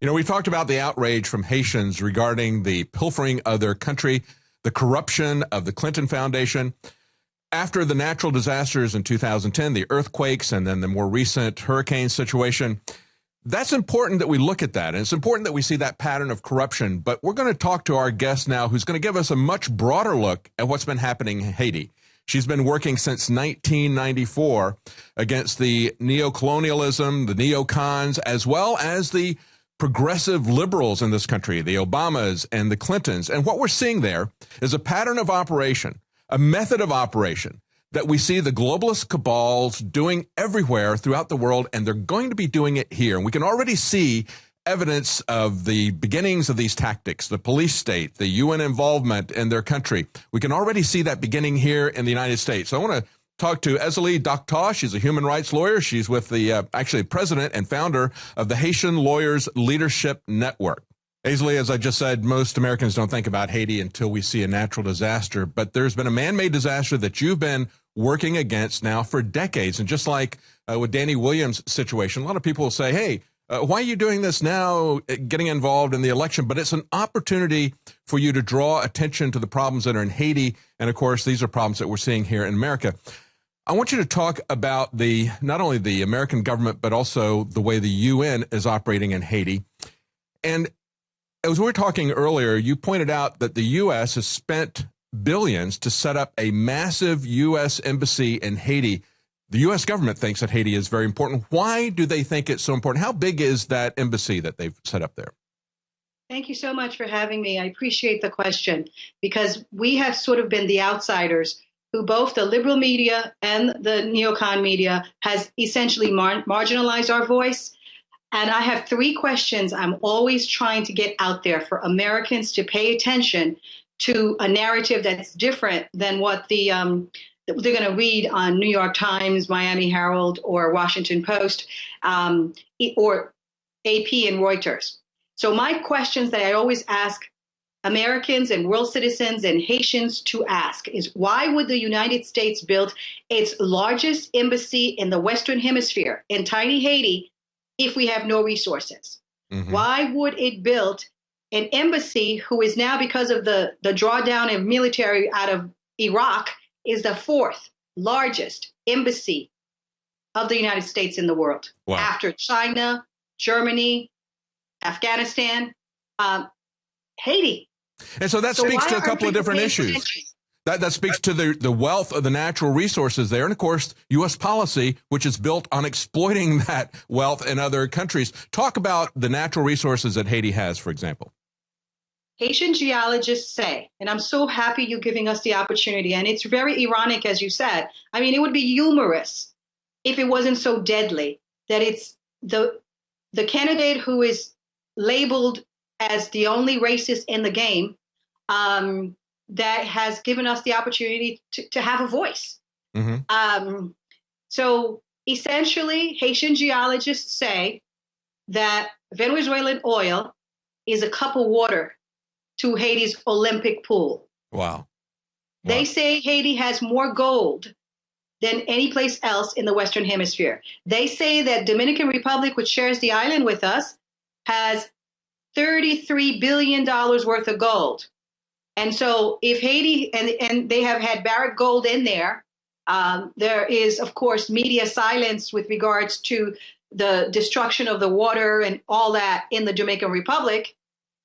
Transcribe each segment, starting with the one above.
You know, we talked about the outrage from Haitians regarding the pilfering of their country, the corruption of the Clinton Foundation. After the natural disasters in 2010, the earthquakes, and then the more recent hurricane situation, that's important that we look at that. And it's important that we see that pattern of corruption. But we're going to talk to our guest now, who's going to give us a much broader look at what's been happening in Haiti. She's been working since 1994 against the neocolonialism, the neocons, as well as the progressive liberals in this country, the Obamas and the Clintons. And what we're seeing there is a pattern of operation, a method of operation that we see the globalist cabals doing everywhere throughout the world, and they're going to be doing it here. And we can already see evidence of the beginnings of these tactics, the police state, the UN involvement in their country. We can already see that beginning here in the United States. So I want to talk to Ezilie Doctorow. She's a human rights lawyer. She's with the actually president and founder of the Haitian Lawyers Leadership Network. Ezilie, as I just said, most Americans don't think about Haiti until we see a natural disaster, but there's been a man-made disaster that you've been working against now for decades. And just like with Danny Williams' situation, a lot of people will say, hey, why are you doing this now, getting involved in the election? But it's an opportunity for you to draw attention to the problems that are in Haiti. And of course, these are problems that we're seeing here in America. I want you to talk about not only the American government, but also the way the UN is operating in Haiti. And as we were talking earlier, you pointed out that the U.S. has spent billions to set up a massive U.S. embassy in Haiti. The U.S. government thinks that Haiti is very important. Why do they think it's so important? How big is that embassy that they've set up there? Thank you so much for having me. I appreciate the question, because we have sort of been the outsiders who both the liberal media and the neocon media has essentially marginalized our voice. And I have three questions I'm always trying to get out there for Americans to pay attention to a narrative that's different than what they're going to read on New York Times, Miami Herald, or Washington Post, or AP and Reuters. So my questions that I always ask Americans and world citizens and Haitians to ask is, why would the United States build its largest embassy in the Western Hemisphere in tiny Haiti if we have no resources? Mm-hmm. Why would it build an embassy who is now, because of the drawdown of military out of Iraq, is the fourth largest embassy of the United States in the world? Wow. After China, Germany, Afghanistan, Haiti. And so that speaks to a couple of different issues. That speaks to the wealth of the natural resources there. And of course, U.S. policy, which is built on exploiting that wealth in other countries. Talk about the natural resources that Haiti has, for example. Haitian geologists say, and I'm so happy you're giving us the opportunity, and it's very ironic, as you said. I mean, it would be humorous if it wasn't so deadly, that it's the candidate who is labeled as the only racist in the game that has given us the opportunity to have a voice. Mm-hmm. So essentially, Haitian geologists say that Venezuelan oil is a cup of water to Haiti's Olympic pool. Wow. They say Haiti has more gold than any place else in the Western Hemisphere. They say that Dominican Republic, which shares the island with us, has $33 billion worth of gold. And so if Haiti, and they have had Barrick Gold in there, there is, of course, media silence with regards to the destruction of the water and all that in the Dominican Republic.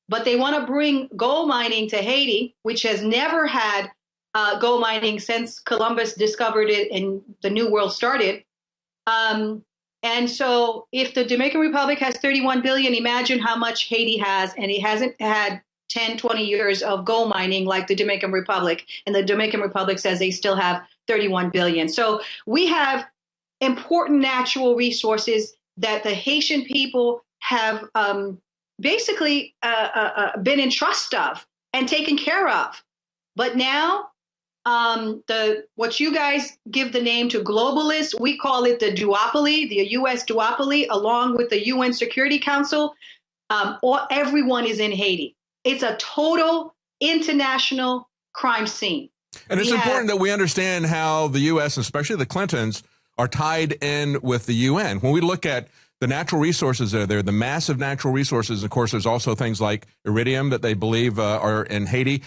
But they want to bring gold mining to Haiti, which has never had gold mining since Columbus discovered it and the New World started. And so if the Dominican Republic has 31 billion, imagine how much Haiti has, and it hasn't had 10, 20 years of gold mining like the Dominican Republic. And the Dominican Republic says they still have 31 billion. So we have important natural resources that the Haitian people have basically been in trust of and taken care of. But now what you guys give the name to globalists, we call it the duopoly, the U.S. duopoly, along with the UN Security Council. Everyone is in Haiti. It's a total international crime scene. And it's important that we understand how the U.S., especially the Clintons, are tied in with the UN. When we look at the natural resources that are there, the massive natural resources. Of course, there's also things like iridium that they believe are in Haiti.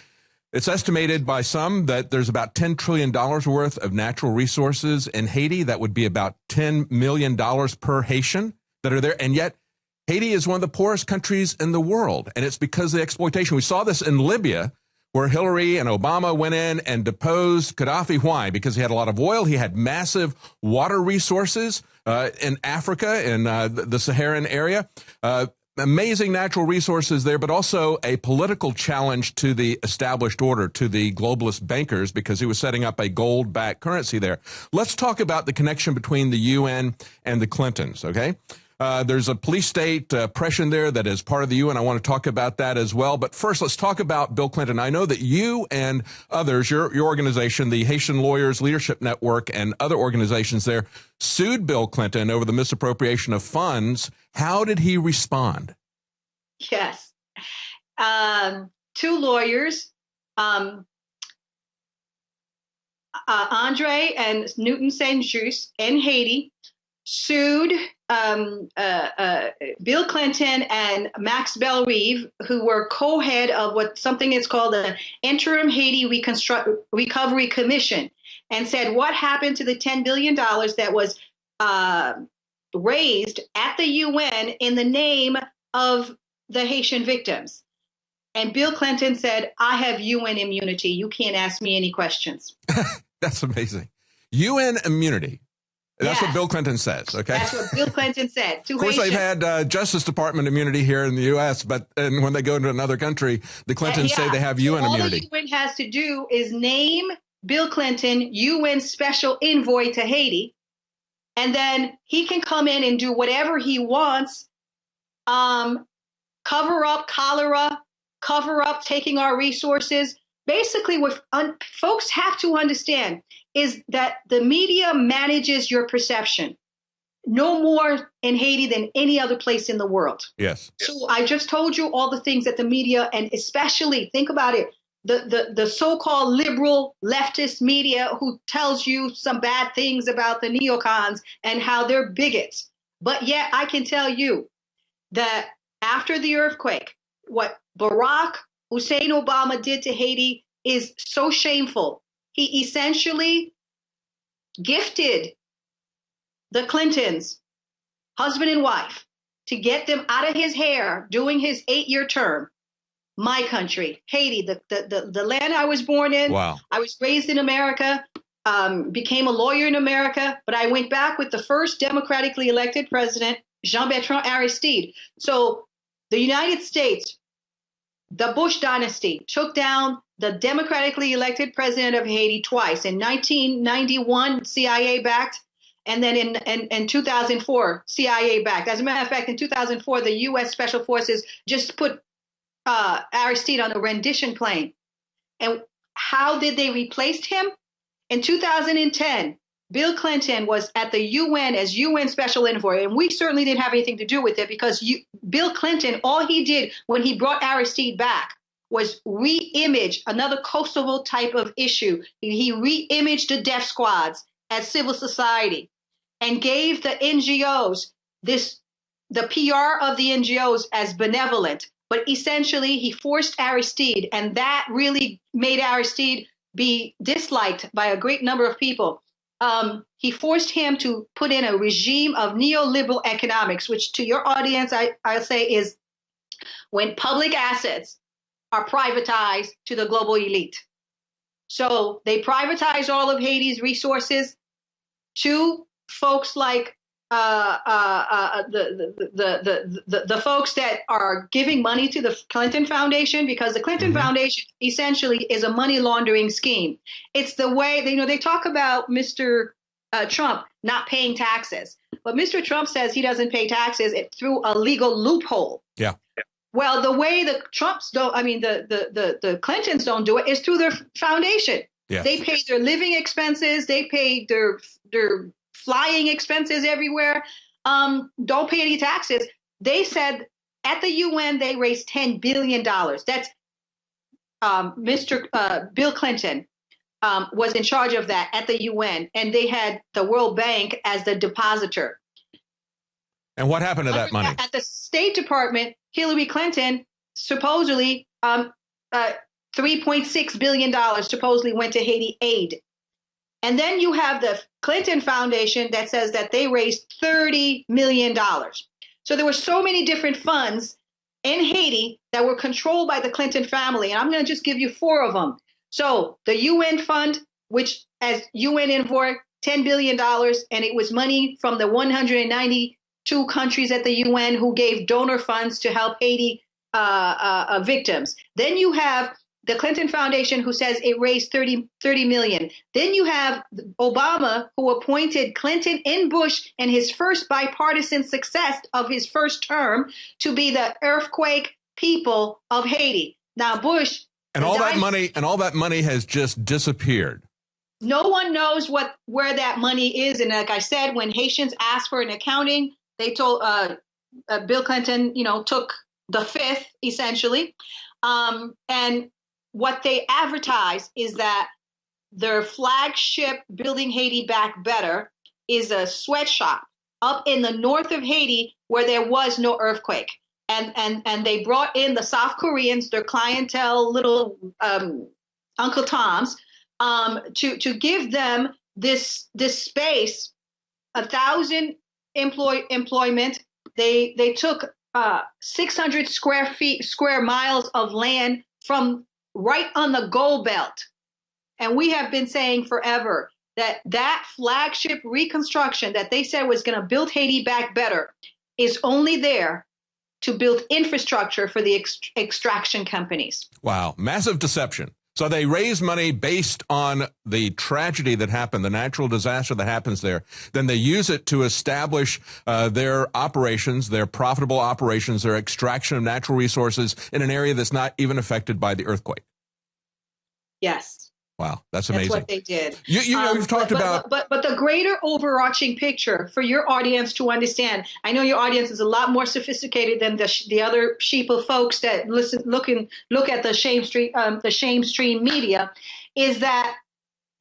It's estimated by some that there's about $10 trillion worth of natural resources in Haiti. That would be about $10 million per Haitian that are there. And yet Haiti is one of the poorest countries in the world. And it's because of the exploitation. We saw this in Libya, where Hillary and Obama went in and deposed Gaddafi. Why? Because he had a lot of oil. He had massive water resources in Africa, in the Saharan area. Amazing natural resources there, but also a political challenge to the established order, to the globalist bankers, because he was setting up a gold-backed currency there. Let's talk about the connection between the UN and the Clintons, okay? There's a police state oppression there that is part of the UN. I want to talk about that as well. But first, let's talk about Bill Clinton. I know that you and others, your organization, the Haitian Lawyers Leadership Network, and other organizations there sued Bill Clinton over the misappropriation of funds. How did he respond? Yes. Two lawyers, Andre and Newton Saint-Just in Haiti, sued Bill Clinton and Max Bellerive, who were co-head of what something is called the Interim Haiti Recovery Commission, and said, what happened to the $10 billion that was raised at the UN in the name of the Haitian victims? And Bill Clinton said, I have UN immunity. You can't ask me any questions. That's amazing. UN immunity. That's what Bill Clinton says, okay? That's what Bill Clinton said. Of course, they've had Justice Department immunity here in the U.S., but when they go into another country, the Clintons say they have UN immunity. All the UN has to do is name Bill Clinton UN special envoy to Haiti, and then he can come in and do whatever he wants, cover up cholera, cover up taking our resources. Basically, what folks have to understand is that the media manages your perception no more in Haiti than any other place in the world. Yes. So I just told you all the things that the media, and especially, think about it, the so-called liberal leftist media who tells you some bad things about the neocons and how they're bigots. But yet I can tell you that after the earthquake, what Barack Hussein Obama did to Haiti is so shameful. He essentially gifted the Clintons, husband and wife, to get them out of his hair during his 8-year term. My country, Haiti, the land I was born in. Wow. I was raised in America, became a lawyer in America, but I went back with the first democratically elected president, Jean-Bertrand Aristide. So the United States, the Bush dynasty, took down the democratically elected president of Haiti twice. In 1991, CIA backed, and then in 2004, CIA backed. As a matter of fact, in 2004, the U.S. Special Forces just put Aristide on a rendition plane. And how did they replace him? In 2010, Bill Clinton was at the UN as UN Special Envoy, and we certainly didn't have anything to do with it because Bill Clinton, all he did when he brought Aristide back was re-image another Kosovo type of issue. He re-imaged the death squads as civil society and gave the NGOs the PR of the NGOs as benevolent. But essentially, he forced Aristide, and that really made Aristide be disliked by a great number of people. He forced him to put in a regime of neoliberal economics, which to your audience, I'll say is when public assets are privatized to the global elite. So they privatized all of Haiti's resources to folks like the folks that are giving money to the Clinton Foundation, because the Clinton Foundation essentially is a money laundering scheme. It's the way they talk about Mr. Trump not paying taxes, but Mr. Trump says he doesn't pay taxes through a legal loophole. Yeah. Well, the way the Trumps don't, the Clintons don't do it is through their foundation. Yes. They pay their living expenses. They pay their flying expenses everywhere. Don't pay any taxes. They said at the UN, they raised $10 billion. That's Mr. Bill Clinton was in charge of that at the UN, and they had the World Bank as the depositor. And what happened to that money? At the State Department, Hillary Clinton supposedly $3.6 billion supposedly went to Haiti aid. And then you have the Clinton Foundation that says that they raised $30 million. So there were so many different funds in Haiti that were controlled by the Clinton family. And I'm going to just give you four of them. So the UN fund, which as UN invoiced $10 billion, and it was money from the 192 countries at the UN who gave donor funds to help Haiti victims. Then you have the Clinton Foundation, who says it raised 30 million. Then you have Obama, who appointed Clinton and Bush in his first bipartisan success of his first term to be the earthquake people of Haiti. Now, Bush and all that money has just disappeared. No one knows where that money is. And like I said, when Haitians asked for an accounting, they told Bill Clinton, took the fifth essentially, and what they advertise is that their flagship Building Haiti Back Better is a sweatshop up in the north of Haiti where there was no earthquake. And they brought in the South Koreans, their clientele, little Uncle Toms, to give them this space, 1,000 employment. They took 600 square miles of land from right on the gold belt. And we have been saying forever that flagship reconstruction that they said was going to build Haiti back better is only there to build infrastructure for the extraction companies. Wow. Massive deception. So they raise money based on the tragedy that happened, the natural disaster that happens there. Then they use it to establish their operations, their profitable operations, their extraction of natural resources in an area that's not even affected by the earthquake. Yes. Wow, that's amazing. That's what they did. You've talked about... But the greater overarching picture for your audience to understand, I know your audience is a lot more sophisticated than the other sheep of folks that look at the shame stream media, is that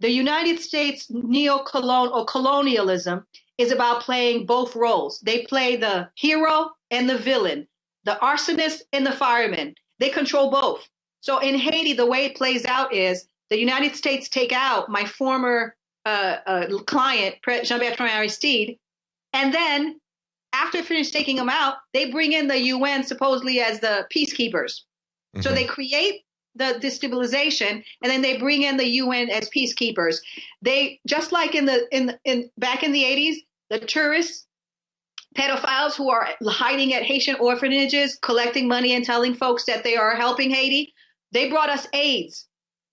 the United States colonialism is about playing both roles. They play the hero and the villain, the arsonist and the fireman. They control both. So in Haiti, the way it plays out is the United States take out my former client, Jean-Bertrand Aristide, and then after finish taking them out, they bring in the UN supposedly as the peacekeepers. Mm-hmm. So they create the destabilization, and then they bring in the UN as peacekeepers. They just like in back in the 80s, the tourists, pedophiles who are hiding at Haitian orphanages, collecting money and telling folks that they are helping Haiti. They brought us AIDS.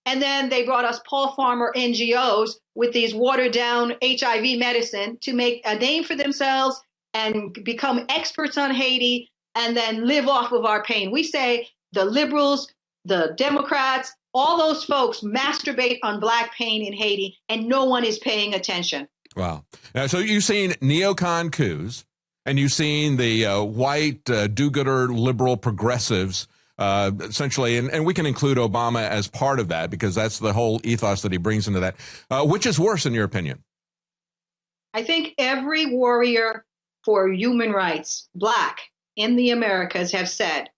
And then they brought us Paul Farmer NGOs with these watered down HIV medicine to make a name for themselves and become experts on Haiti and then live off of our pain. We say the liberals, the Democrats, all those folks masturbate on Black pain in Haiti, and no one is paying attention. Wow. So you've seen neocon coups, and you've seen the white do-gooder liberal progressives essentially, and we can include Obama as part of that because that's the whole ethos that he brings into that. Which is worse, in your opinion? I think every warrior for human rights, Black, in the Americas have said,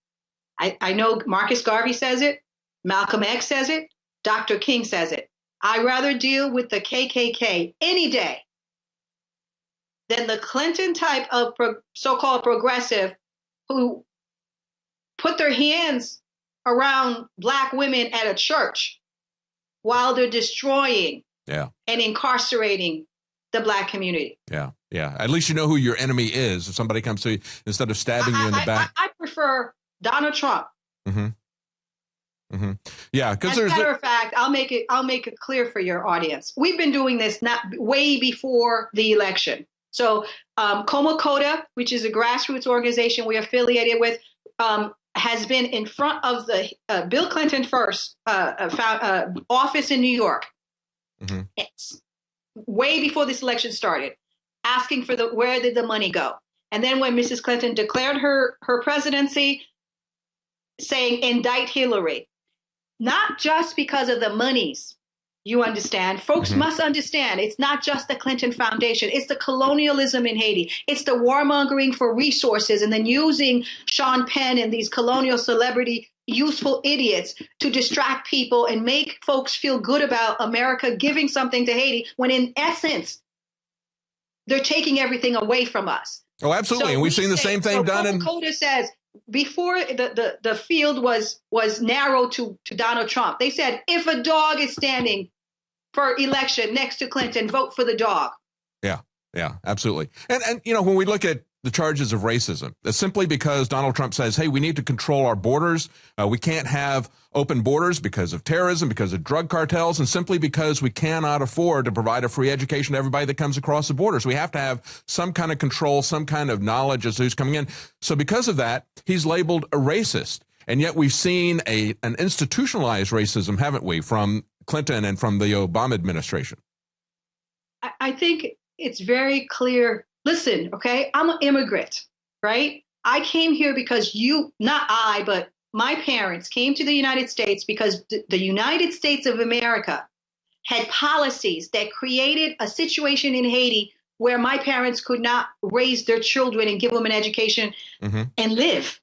I know Marcus Garvey says it, Malcolm X says it, Dr. King says it. I'd rather deal with the KKK any day than the Clinton type of so-called progressive who put their hands around Black women at a church while they're destroying and incarcerating the Black community. Yeah. At least you know who your enemy is. If somebody comes to you, instead of stabbing you in the back. I prefer Donald Trump. Mm-hmm. Mm-hmm. Yeah, because as a matter of fact, I'll make it clear for your audience. We've been doing this not way before the election. So Coma Coda, which is a grassroots organization we're affiliated with, has been in front of the Bill Clinton first office in New York. Mm-hmm. It's way before this election started, asking for where did the money go? And then when Mrs. Clinton declared her presidency, saying indict Hillary, not just because of the monies You understand? Folks must understand it's not just the Clinton Foundation. It's the colonialism in Haiti. It's the warmongering for resources and then using Sean Penn and these colonial celebrity useful idiots to distract people and make folks feel good about America giving something to Haiti when in essence, they're taking everything away from us. Oh, absolutely. So and we've seen the same thing done in Coca-Cola says before the field was narrowed to Donald Trump, they said if a dog is standing for election next to Clinton, vote for the dog. Yeah, absolutely. And you know, when we look at the charges of racism, it's simply because Donald Trump says, hey, we need to control our borders. We can't have open borders because of terrorism, because of drug cartels, and simply because we cannot afford to provide a free education to everybody that comes across the borders. We have to have some kind of control, some kind of knowledge as to who's coming in. So because of that, he's labeled a racist. And yet we've seen an institutionalized racism, haven't we, from Clinton and from the Obama administration? I think it's very clear. Listen, okay, I'm an immigrant, right? I came here because but my parents came to the United States because the United States of America had policies that created a situation in Haiti where my parents could not raise their children and give them an education and live.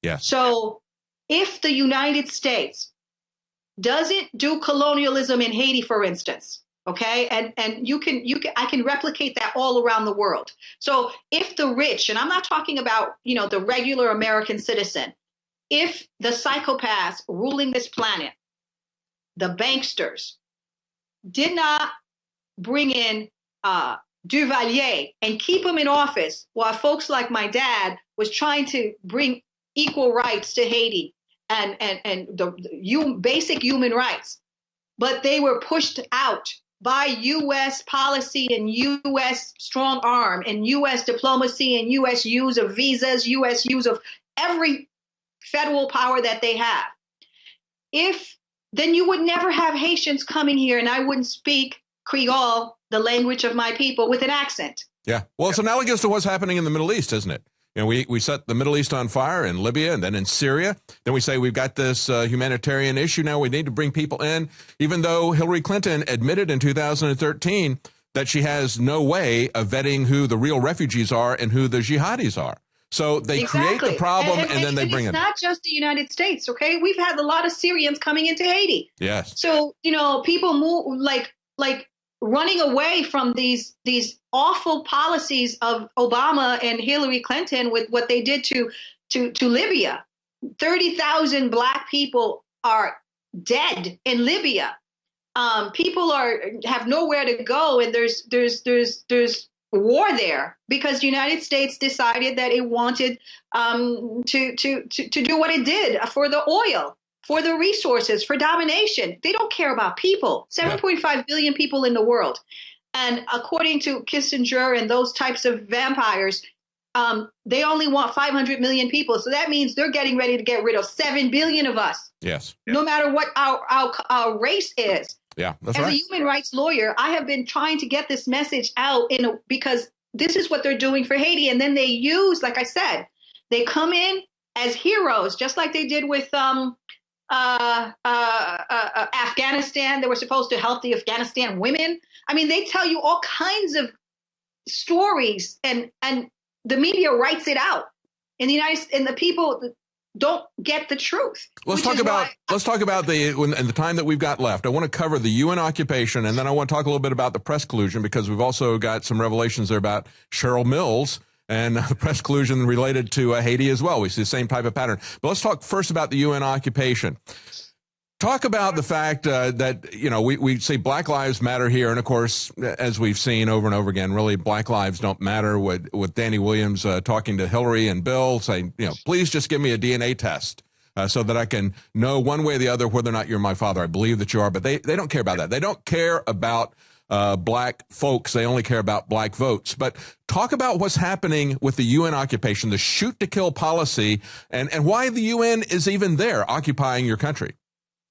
Yeah. So if the United States doesn't do colonialism in Haiti, for instance, okay, and I can replicate that all around the world. So if the rich, and I'm not talking about, the regular American citizen, if the psychopaths ruling this planet, the banksters, did not bring in Duvalier and keep him in office while folks like my dad was trying to bring equal rights to Haiti and the basic human rights, but they were pushed out by U.S. policy and U.S. strong arm and U.S. diplomacy and U.S. use of visas, U.S. use of every federal power that they have. Then you would never have Haitians coming here, and I wouldn't speak Creole, the language of my people, with an accent. Yeah. Well, it's analogous to what's happening in the Middle East, isn't it? We set the Middle East on fire in Libya and then in Syria. Then we say we've got this humanitarian issue now. We need to bring people in, even though Hillary Clinton admitted in 2013 that she has no way of vetting who the real refugees are and who the jihadis are. So they create the problem and then they bring it. It's not just the United States, okay? We've had a lot of Syrians coming into Haiti. Yes. So, people move like running away from these awful policies of Obama and Hillary Clinton with what they did to Libya. 30,000 Black people are dead in Libya. People have nowhere to go, and there's war there because the United States decided that it wanted to do what it did for the oil, for the resources, for domination. They don't care about people. 7.5 billion people in the world. And according to Kissinger and those types of vampires, they only want 500 million people. So that means they're getting ready to get rid of 7 billion of us. Yes. No matter what our race is. Yeah, that's right. As a human rights lawyer, I have been trying to get this message out because this is what they're doing for Haiti. And then they use, like I said, they come in as heroes, just like they did with Afghanistan. They were supposed to help the Afghanistan women. I mean, they tell you all kinds of stories, and the media writes it out. In the United States, and the people don't get the truth. Let's talk about the time that we've got left. I want to cover the UN occupation, and then I want to talk a little bit about the press collusion, because we've also got some revelations there about Cheryl Mills and the press collusion related to Haiti as well. We see the same type of pattern. But let's talk first about the UN occupation. Talk about the fact that, we say Black Lives Matter here. And, of course, as we've seen over and over again, really Black lives don't matter, with Danny Williams talking to Hillary and Bill saying, please just give me a DNA test so that I can know one way or the other whether or not you're my father. I believe that you are. But they don't care about that. They don't care about Black folks. They only care about Black votes. But talk about what's happening with the UN occupation, the shoot to kill policy, and why the UN is even there occupying your country.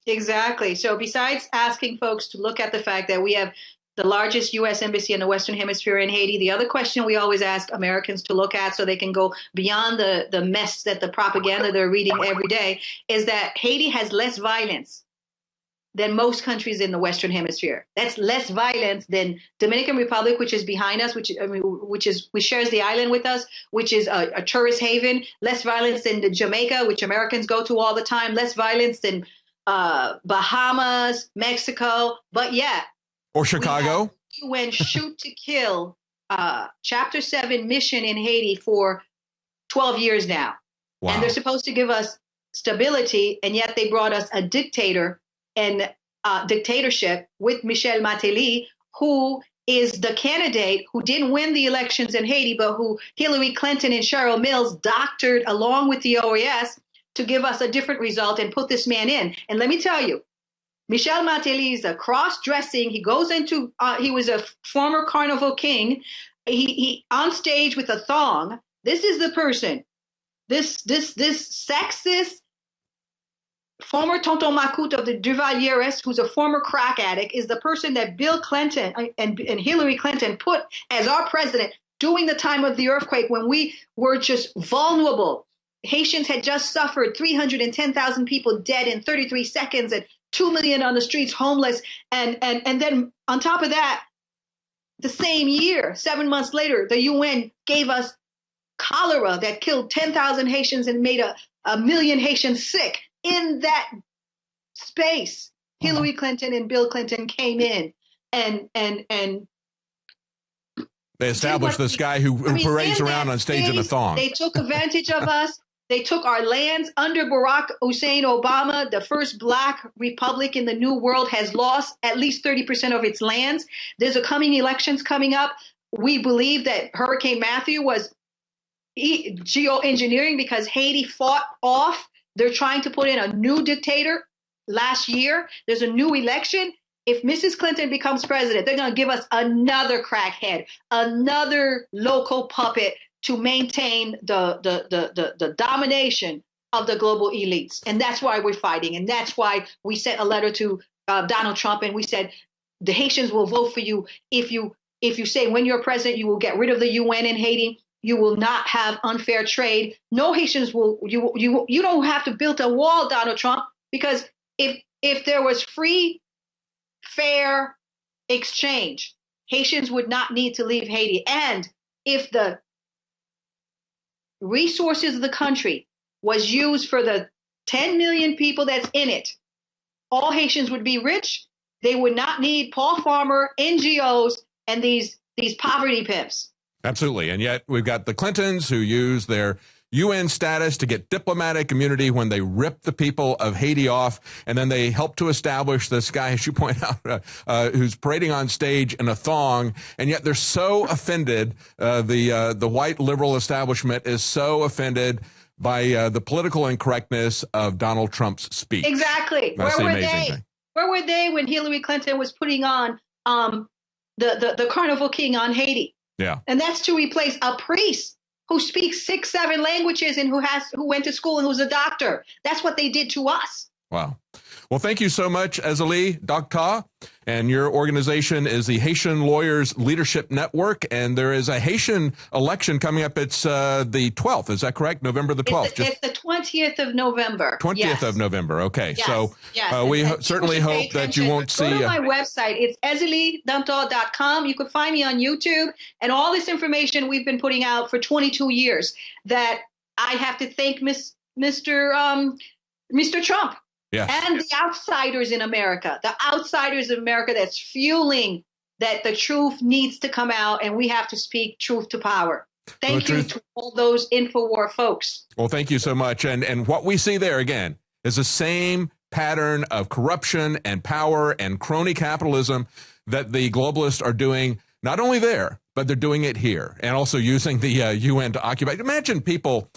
Exactly. So besides asking folks to look at the fact that we have the largest U.S. embassy in the Western Hemisphere in Haiti, the other question we always ask Americans to look at so they can go beyond the mess that the propaganda they're reading every day is that Haiti has less violence than most countries in the Western Hemisphere. That's less violence than Dominican Republic, which is behind us, which shares the island with us, which is a tourist haven. Less violence than the Jamaica, which Americans go to all the time. Less violence than Bahamas, Mexico. But yeah, or Chicago. UN shoot to kill Chapter 7 mission in Haiti for 12 years now. Wow. And they're supposed to give us stability, and yet they brought us a dictator and dictatorship with Michel Martelly, who is the candidate who didn't win the elections in Haiti, but who Hillary Clinton and Cheryl Mills doctored along with the OAS to give us a different result and put this man in. And let me tell you, Michel Martelly is a cross-dressing. He goes into, he was a former carnival king. He on stage with a thong. This is the person, this sexist, former Tonton Macoute of the Duvalieres, who's a former crack addict, is the person that Bill Clinton and Hillary Clinton put as our president during the time of the earthquake when we were just vulnerable. Haitians had just suffered 310,000 people dead in 33 seconds and 2 million on the streets homeless. And then on top of that, the same year, 7 months later, the UN gave us cholera that killed 10,000 Haitians and made a million Haitians sick. In that space, Hillary Clinton and Bill Clinton came in and they established this guy who parades around on stage in a thong. They took advantage of us. They took our lands under Barack Hussein Obama. The first black republic in the New World has lost at least 30% of its lands. There's elections coming up. We believe that Hurricane Matthew was geoengineering because Haiti fought off. They're trying to put in a new dictator last year. There's a new election. If Mrs. Clinton becomes president, they're going to give us another crackhead, another local puppet to maintain the domination of the global elites. And that's why we're fighting. And that's why we sent a letter to Donald Trump and we said, the Haitians will vote for you if you say when you're president, you will get rid of the UN in Haiti. You will not have unfair trade. No Haitians will. You don't have to build a wall, Donald Trump, because if there was free, fair exchange, Haitians would not need to leave Haiti. And if the resources of the country was used for the 10 million people that's in it, all Haitians would be rich. They would not need Paul Farmer, NGOs, and these poverty pimps. Absolutely. And yet we've got the Clintons who use their UN status to get diplomatic immunity when they rip the people of Haiti off. And then they help to establish this guy, as you point out, who's parading on stage in a thong. And yet they're so offended. The white liberal establishment is so offended by the political incorrectness of Donald Trump's speech. Exactly. That's the amazing thing. Where were they when Hillary Clinton was putting on the Carnival King on Haiti? Yeah. And that's to replace a priest who speaks 6-7 languages and who went to school and who's a doctor. That's what they did to us. Wow. Well, thank you so much, Azalee Docta. And your organization is the Haitian Lawyers Leadership Network. And there is a Haitian election coming up. It's the 12th. Is that correct? November the 12th. It's the 20th of November. 20th of November. Okay. Yes. So yes. We certainly hope that you won't see. Go to my website. It's azaleedocta.com. You can find me on YouTube. And all this information we've been putting out for 22 years that I have to thank Mr. Trump. Yes. And the outsiders in America, that's fueling that the truth needs to come out and we have to speak truth to power. Thank you to all those InfoWar folks. Well, thank you so much. And what we see there, again, is the same pattern of corruption and power and crony capitalism that the globalists are doing, not only there, but they're doing it here and also using the UN to occupy. Imagine people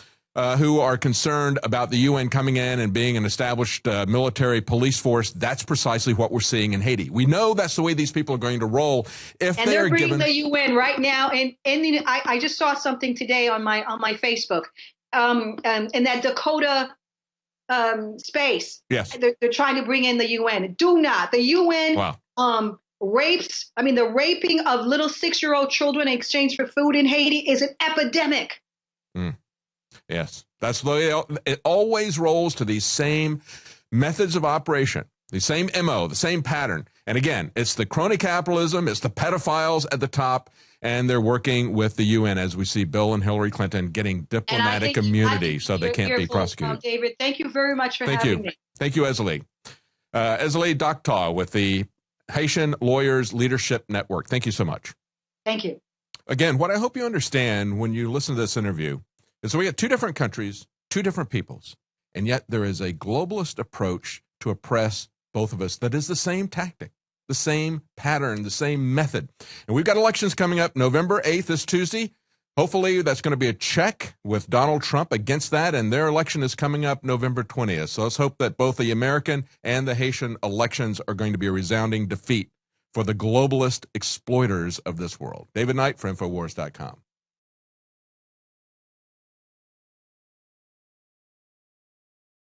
who are concerned about the UN coming in and being an established military police force. That's precisely what we're seeing in Haiti. We know that's the way these people are going to roll if they're bringing the UN right now. And I just saw something today on my Facebook in that Dakota space. Yes, they're trying to bring in the UN. Do not. The UN rapes. I mean, the raping of little 6-year-old children in exchange for food in Haiti is an epidemic. Mm. Yes, that's the way it always rolls to these same methods of operation. The same MO, the same pattern. And again, it's the crony capitalism, it's the pedophiles at the top, and they're working with the UN as we see Bill and Hillary Clinton getting diplomatic immunity so they can't be prosecuted. David, thank you very much for having me. Thank you, Ezalee. Ezalee Doctaw with the Haitian Lawyers Leadership Network. Thank you so much. Thank you. Again, what I hope you understand when you listen to this interview is that we got two different countries, two different peoples, and yet there is a globalist approach to oppress both of us that is the same tactic, the same pattern, the same method. And we've got elections coming up November 8th this Tuesday. Hopefully that's going to be a check with Donald Trump against that, and their election is coming up November 20th. So let's hope that both the American and the Haitian elections are going to be a resounding defeat for the globalist exploiters of this world. David Knight for Infowars.com.